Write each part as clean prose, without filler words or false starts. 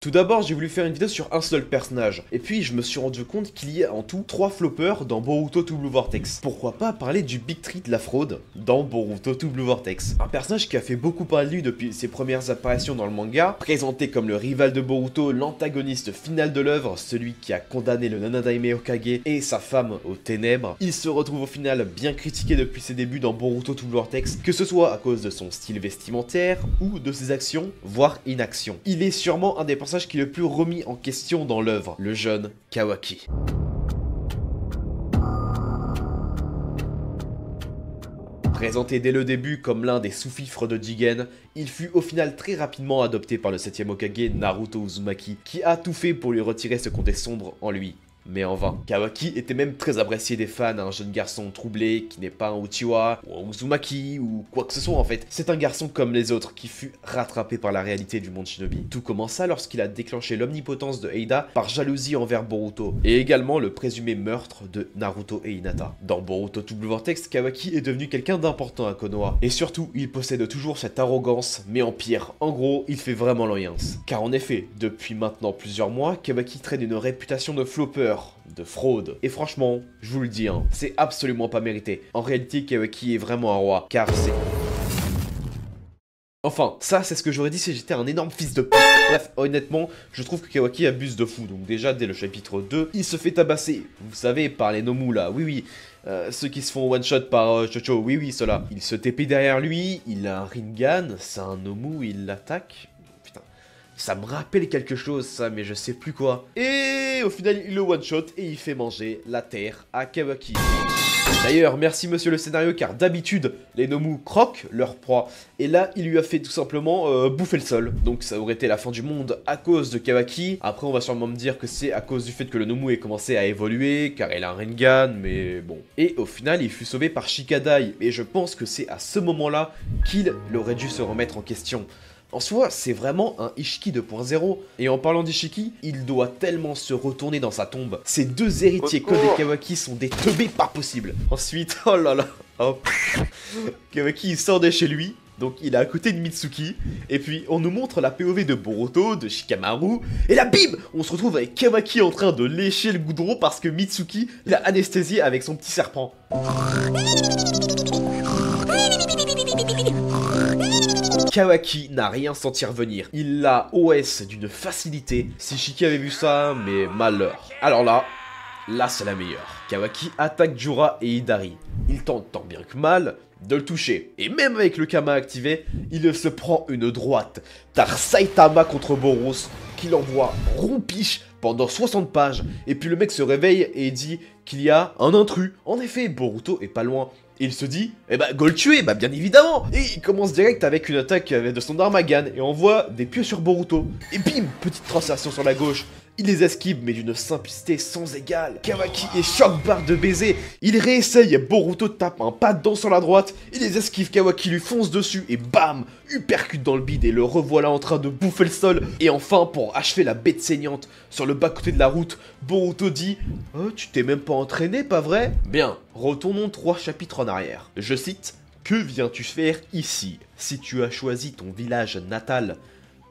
Tout d'abord, j'ai voulu faire une vidéo sur un seul personnage, et puis je me suis rendu compte qu'il y a en tout 3 floppers dans Boruto to Blue Vortex. Pourquoi pas parler du Big Tree de la fraude dans Boruto to Blue Vortex? Un personnage qui a fait beaucoup parler de lui depuis ses premières apparitions dans le manga, présenté comme le rival de Boruto, l'antagoniste final de l'œuvre, celui qui a condamné le Nanadaime Hokage et sa femme aux ténèbres. Il se retrouve au final bien critiqué depuis ses débuts dans Boruto to Blue Vortex, que ce soit à cause de son style vestimentaire ou de ses actions, voire inactions. Il est sûrement un des personnages qui est le plus remis en question dans l'œuvre, le jeune Kawaki. Présenté dès le début comme l'un des sous-fifres de Jigen, il fut au final très rapidement adopté par le 7ème Hokage Naruto Uzumaki, qui a tout fait pour lui retirer ce côté sombre en lui. Mais en vain. Kawaki était même très apprécié des fans, un jeune garçon troublé qui n'est pas un Uchiwa ou un Uzumaki ou quoi que ce soit en fait. C'est un garçon comme les autres qui fut rattrapé par la réalité du monde shinobi. Tout commença lorsqu'il a déclenché l'omnipotence de Eida par jalousie envers Boruto et également le présumé meurtre de Naruto et Hinata. Dans Boruto to Blue Vortex, Kawaki est devenu quelqu'un d'important à Konoha et surtout il possède toujours cette arrogance mais en pire. En gros, il fait vraiment l'alliance. Car en effet, depuis maintenant plusieurs mois, Kawaki traîne une réputation de flopper, de fraude. Et franchement, je vous le dis, hein, c'est absolument pas mérité. En réalité, Kawaki est vraiment un roi, car c'est... Enfin, ça c'est ce que j'aurais dit si j'étais un énorme fils de pute. Bref, honnêtement, je trouve que Kawaki abuse de fou. Donc déjà, dès le chapitre 2, il se fait tabasser. Vous savez, par les Nomu là, oui. Ceux qui se font one-shot par Chocho, oui, ceux-là. Il se TP derrière lui, il a un Rinnegan, c'est un Nomu, il l'attaque. Putain, ça me rappelle quelque chose ça, mais je sais plus quoi. Et au final, il le one-shot et il fait manger la terre à Kawaki. D'ailleurs, merci monsieur le scénario, car d'habitude, les Nomu croquent leur proie, et là, il lui a fait tout simplement bouffer le sol. Donc ça aurait été la fin du monde à cause de Kawaki. Après, on va sûrement me dire que c'est à cause du fait que le Nomu ait commencé à évoluer, car il a un Rinnegan, mais bon. Et au final, il fut sauvé par Shikadai, et je pense que c'est à ce moment-là qu'il aurait dû se remettre en question. En soi, c'est vraiment un Ishiki 2.0, et en parlant d'Ishiki, il doit tellement se retourner dans sa tombe. Ses deux héritiers Kode et Kawaki sont des teubés pas possibles. Ensuite, oh là là, oh. Kawaki il sort de chez lui, donc il est à côté de Mitsuki, et puis on nous montre la POV de Boruto, de Shikamaru, et là bim, on se retrouve avec Kawaki en train de lécher le goudron parce que Mitsuki l'a anesthésié avec son petit serpent. Kawaki n'a rien senti revenir, il l'a OS d'une facilité. Si Shiki avait vu ça, mais malheur. Alors là c'est la meilleure. Kawaki attaque Jura et Hidari. Il tente tant bien que mal de le toucher. Et même avec le Kama activé, il se prend une droite. T'as Saitama contre Boros, qui l'envoie rompiche pendant 60 pages. Et puis le mec se réveille et dit qu'il y a un intrus. En effet, Boruto est pas loin. Et il se dit, eh bah, go le tuer, bah bien évidemment. Et il commence direct avec une attaque de son Armagan et envoie des pieux sur Boruto. Et bim, petite translation sur la gauche. Il les esquive, mais d'une simplicité sans égale. Kawaki est choc-barre de baiser. Il réessaye, Boruto tape un pas de dents sur la droite. Il les esquive, Kawaki lui fonce dessus et bam, uppercut dans le bide et le revoilà en train de bouffer le sol. Et enfin, pour achever la bête saignante sur le bas-côté de la route, Boruto dit « Oh, tu t'es même pas entraîné, pas vrai ?» Bien, retournons 3 chapitres en arrière. Je cite « Que viens-tu faire ici? Si tu as choisi ton village natal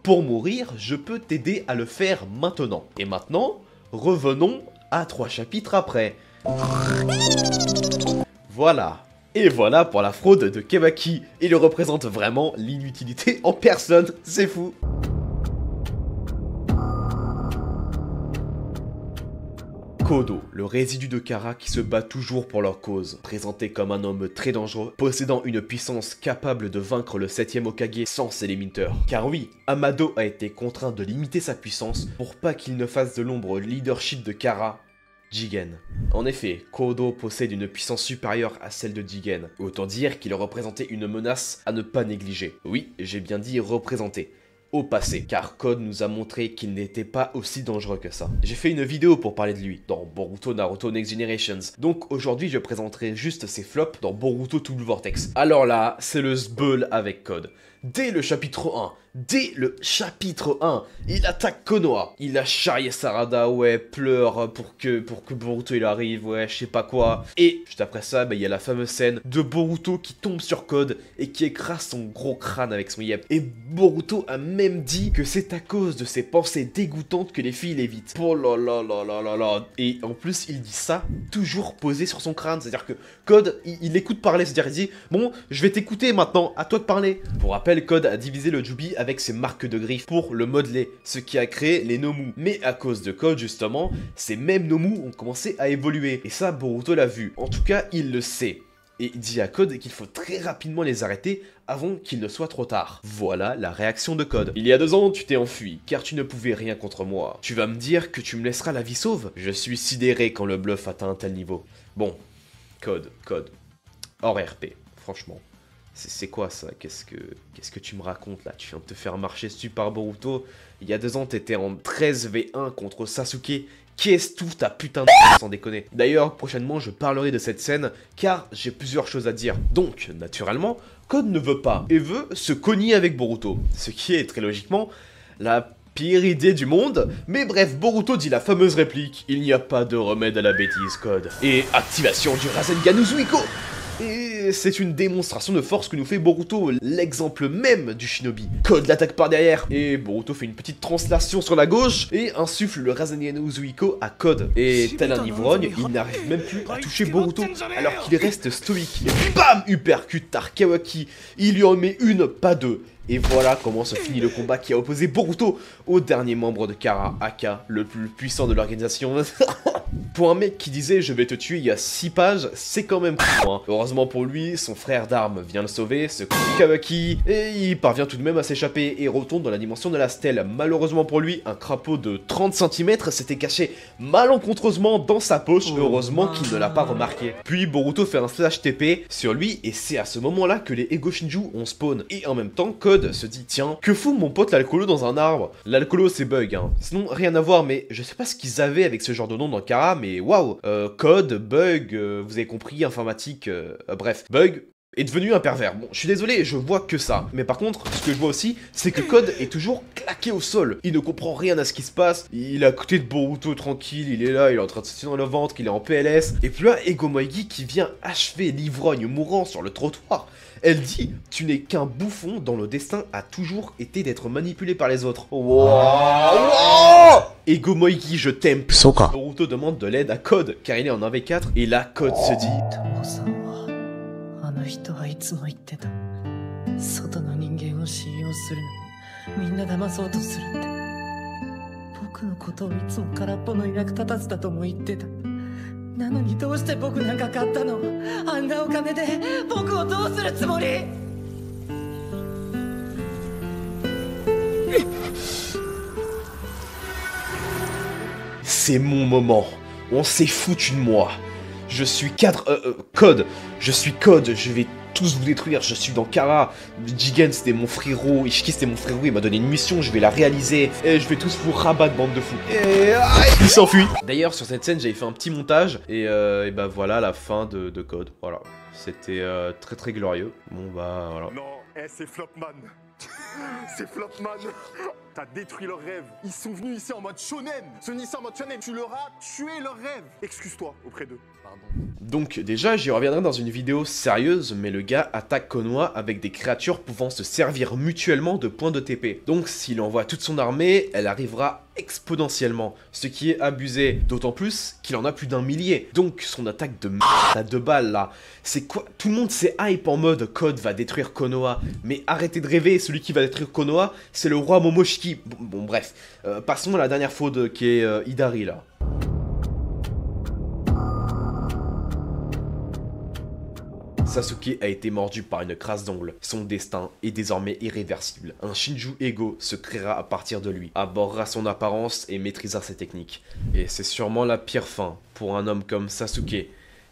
pour mourir, je peux t'aider à le faire maintenant. » Et maintenant, revenons à 3 chapitres après. Voilà. Et voilà pour la fraude de Kawaki. Il représente vraiment l'inutilité en personne, c'est fou. Kodo, le résidu de Kara qui se bat toujours pour leur cause, présenté comme un homme très dangereux, possédant une puissance capable de vaincre le 7ème Hokage sans ses limiteurs. Car oui, Amado a été contraint de limiter sa puissance pour pas qu'il ne fasse de l'ombre leadership de Kara, Jigen. En effet, Kodo possède une puissance supérieure à celle de Jigen, autant dire qu'il représentait une menace à ne pas négliger. Oui, j'ai bien dit représenter. Au passé, car Code nous a montré qu'il n'était pas aussi dangereux que ça. J'ai fait une vidéo pour parler de lui, dans Boruto Naruto Next Generations, donc aujourd'hui je présenterai juste ses flops dans Boruto to Blue Vortex. Alors là, c'est le sbeul avec Code. dès le chapitre 1, il attaque Konoha. Il a charrié Sarada, ouais, pleure pour que Boruto il arrive, ouais, je sais pas quoi. Et juste après ça, bah, il y a la fameuse scène de Boruto qui tombe sur Code et qui écrase son gros crâne avec son yep. Et Boruto a même dit que c'est à cause de ses pensées dégoûtantes que les filles l'évitent. Oh là là là là là là. Et en plus, il dit ça toujours posé sur son crâne, c'est-à-dire que Code, il écoute parler, c'est-à-dire il dit « Bon, je vais t'écouter maintenant, à toi de parler ». Pour rappel, Code a divisé le Jubi avec ses marques de griffes pour le modeler, ce qui a créé les Nomu. Mais à cause de Code, justement, ces mêmes Nomu ont commencé à évoluer. Et ça, Boruto l'a vu. En tout cas, il le sait. Et il dit à Code qu'il faut très rapidement les arrêter avant qu'il ne soit trop tard. Voilà la réaction de Code. Il y a 2 ans, tu t'es enfui, car tu ne pouvais rien contre moi. Tu vas me dire que tu me laisseras la vie sauve? Je suis sidéré quand le bluff atteint un tel niveau. Bon, Code. Hors RP, franchement. C'est quoi ça? Qu'est-ce que tu me racontes là? Tu viens de te faire marcher dessus par Boruto. Il y a 2 ans, t'étais en 13v1 contre Sasuke. Qu'est-ce tout ta putain de sans déconner. D'ailleurs, prochainement, je parlerai de cette scène, car j'ai plusieurs choses à dire. Donc, naturellement, Code ne veut pas, et veut se cogner avec Boruto. Ce qui est, très logiquement, la pire idée du monde. Mais bref, Boruto dit la fameuse réplique « Il n'y a pas de remède à la bêtise, Code. » Et activation du Rasengan Uzuiko. Et c'est une démonstration de force que nous fait Boruto, l'exemple même du shinobi. Code l'attaque par derrière, et Boruto fait une petite translation sur la gauche, et insuffle le Rasengan Uzuiko à Code. Et tel un ivrogne, il n'arrive même plus à toucher Boruto, alors qu'il reste stoïque. Et bam, uppercut Tarkawaki, il lui en met une, pas deux. Et voilà comment se finit le combat qui a opposé Boruto au dernier membre de Kara, aka le plus puissant de l'organisation. Pour un mec qui disait je vais te tuer il y a 6 pages, c'est quand même cool, hein. Heureusement pour lui, son frère d'armes vient le sauver, ce Kawaki, et il parvient tout de même à s'échapper et retourne dans la dimension de la stèle. Malheureusement pour lui, un crapaud de 30 cm s'était caché malencontreusement dans sa poche, heureusement qu'il ne l'a pas remarqué. Puis Boruto fait un slash TP sur lui, et c'est à ce moment-là que les Ego Shinju ont spawn. Et en même temps, Code se dit tiens, que fout mon pote l'alcoolo dans un arbre? L'alcoolo c'est Bug, hein. Sinon rien à voir, mais je sais pas ce qu'ils avaient avec ce genre de nom dans Kara, mais waouh. Code, Bug, vous avez compris, informatique, bref. Bug est devenu un pervers. Bon, je suis désolé, je vois que ça. Mais par contre, ce que je vois aussi, c'est que Code est toujours claqué au sol. Il ne comprend rien à ce qui se passe. Il est à côté de Boruto tranquille, il est là, il est en train de se tirer dans le ventre, il est en PLS. Et puis là, Ego Moigi qui vient achever l'ivrogne mourant sur le trottoir. Elle dit « Tu n'es qu'un bouffon dont le destin a toujours été d'être manipulé par les autres. » Wow. Ego Moigi, je t'aime. Boruto demande de l'aide à Code, car il est en 1v4. Et là, Code se dit c'est mon moment. On s'est foutu de moi. Je suis Code. Je suis Code. Je vais tous vous détruire. Je suis dans Kara. Jigen c'était mon frérot. Ishiki c'était mon frérot. Il m'a donné une mission. Je vais la réaliser. Et je vais tous vous rabattre, bande de fous. Et il s'enfuit. D'ailleurs, sur cette scène, j'avais fait un petit montage. Et bah voilà la fin de Code. Voilà. C'était très très glorieux. Bon bah voilà. Non, c'est Flopman. C'est Flopman. T'as détruit leurs rêves. Ils sont venus ici en mode shonen. Ce ici en mode shonen. Tu leur as tué leurs rêves. Excuse-toi auprès d'eux. Pardon. Donc déjà, j'y reviendrai dans une vidéo sérieuse, mais le gars attaque Konoha avec des créatures pouvant se servir mutuellement de points de TP. Donc s'il envoie toute son armée, elle arrivera exponentiellement, ce qui est abusé, d'autant plus qu'il en a plus d'1 millier. Donc son attaque de à 2 balles là, c'est quoi? Tout le monde s'est hype en mode Code va détruire Konoha, mais arrêtez de rêver, celui qui va détruire Konoha, c'est le roi Momoshiki. Bon bref, passons à la dernière faute qui est Hidari là. Sasuke a été mordu par une crasse d'ongles. Son destin est désormais irréversible. Un Shinju Ego se créera à partir de lui, abordera son apparence et maîtrisera ses techniques. Et c'est sûrement la pire fin pour un homme comme Sasuke,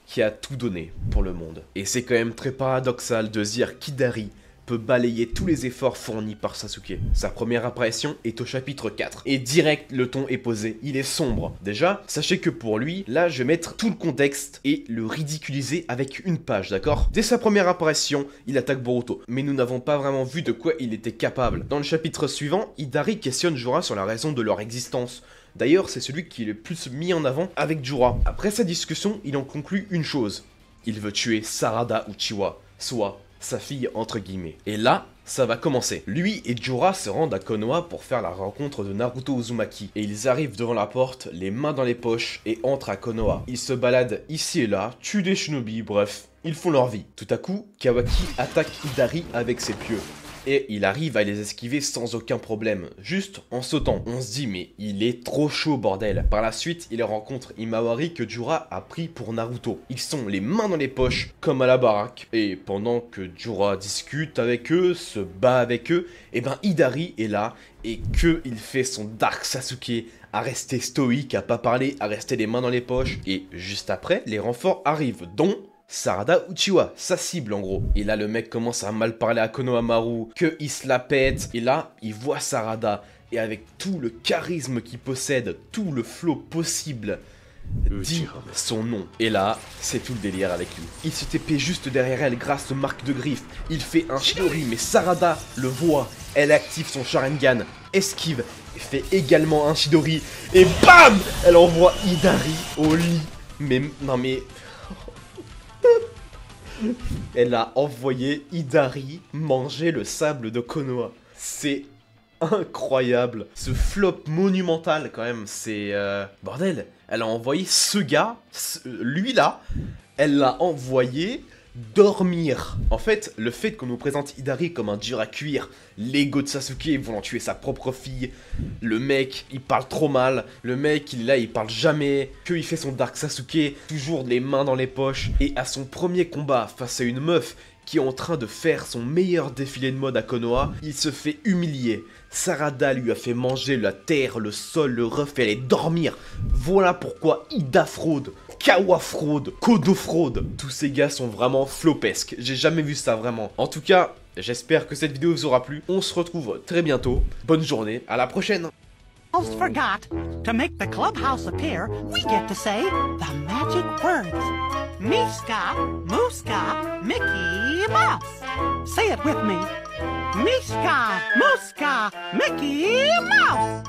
qui a tout donné pour le monde. Et c'est quand même très paradoxal de dire qu'Hidari peut balayer tous les efforts fournis par Sasuke. Sa première apparition est au chapitre 4. Et direct, le ton est posé. Il est sombre. Déjà, sachez que pour lui, là, je vais mettre tout le contexte et le ridiculiser avec une page, d'accord? Dès sa première apparition, il attaque Boruto. Mais nous n'avons pas vraiment vu de quoi il était capable. Dans le chapitre suivant, Hidari questionne Jura sur la raison de leur existence. D'ailleurs, c'est celui qui est le plus mis en avant avec Jura. Après sa discussion, il en conclut une chose. Il veut tuer Sarada Uchiwa, soit sa fille entre guillemets. Et là, ça va commencer. Lui et Jura se rendent à Konoha pour faire la rencontre de Naruto Uzumaki. Et ils arrivent devant la porte, les mains dans les poches, et entrent à Konoha. Ils se baladent ici et là, tuent des shinobi, bref, ils font leur vie. Tout à coup, Kawaki attaque Hidari avec ses pieux. Et il arrive à les esquiver sans aucun problème, juste en sautant. On se dit mais il est trop chaud bordel. Par la suite, il rencontre Imawari que Jura a pris pour Naruto. Ils sont les mains dans les poches, comme à la baraque. Et pendant que Jura discute avec eux, se bat avec eux, et ben Hidari est là et que il fait son Dark Sasuke à rester stoïque, à pas parler, à rester les mains dans les poches. Et juste après, les renforts arrivent, dont Sarada Uchiwa, sa cible en gros. Et là le mec commence à mal parler à Konohamaru, qu'il se la pète. Et là, il voit Sarada, et avec tout le charisme qu'il possède, tout le flow possible, dit son nom. Et là, c'est tout le délire avec lui. Il se TP juste derrière elle grâce aux marques de griffes. Il fait un Shidori, mais Sarada le voit. Elle active son Sharingan, esquive, fait également un Shidori, et BAM! Elle envoie Hidari au lit. Mais, non mais... Elle a envoyé Hidari manger le sable de Konoha. C'est incroyable. Ce flop monumental quand même, c'est... Bordel, elle a envoyé ce gars, lui là, elle l'a envoyé dormir. En fait, le fait qu'on nous présente Hidari comme un dur à cuire, l'ego de Sasuke voulant tuer sa propre fille, le mec, il parle trop mal, le mec, il est là, il parle jamais, qu'il fait son Dark Sasuke, toujours les mains dans les poches, et à son premier combat face à une meuf qui est en train de faire son meilleur défilé de mode à Konoha, il se fait humilier. Sarada lui a fait manger la terre, le sol, le refait aller dormir. Voilà pourquoi Ida fraude, Kawa fraude, Kodo fraude. Tous ces gars sont vraiment flopesques. J'ai jamais vu ça vraiment. En tout cas, j'espère que cette vidéo vous aura plu. On se retrouve très bientôt. Bonne journée, à la prochaine. Almost forgot. To make the clubhouse appear, we get to say the magic words. Miska, Muska, Mickey Mouse. Say it with me. Miska, Muska, Mickey Mouse.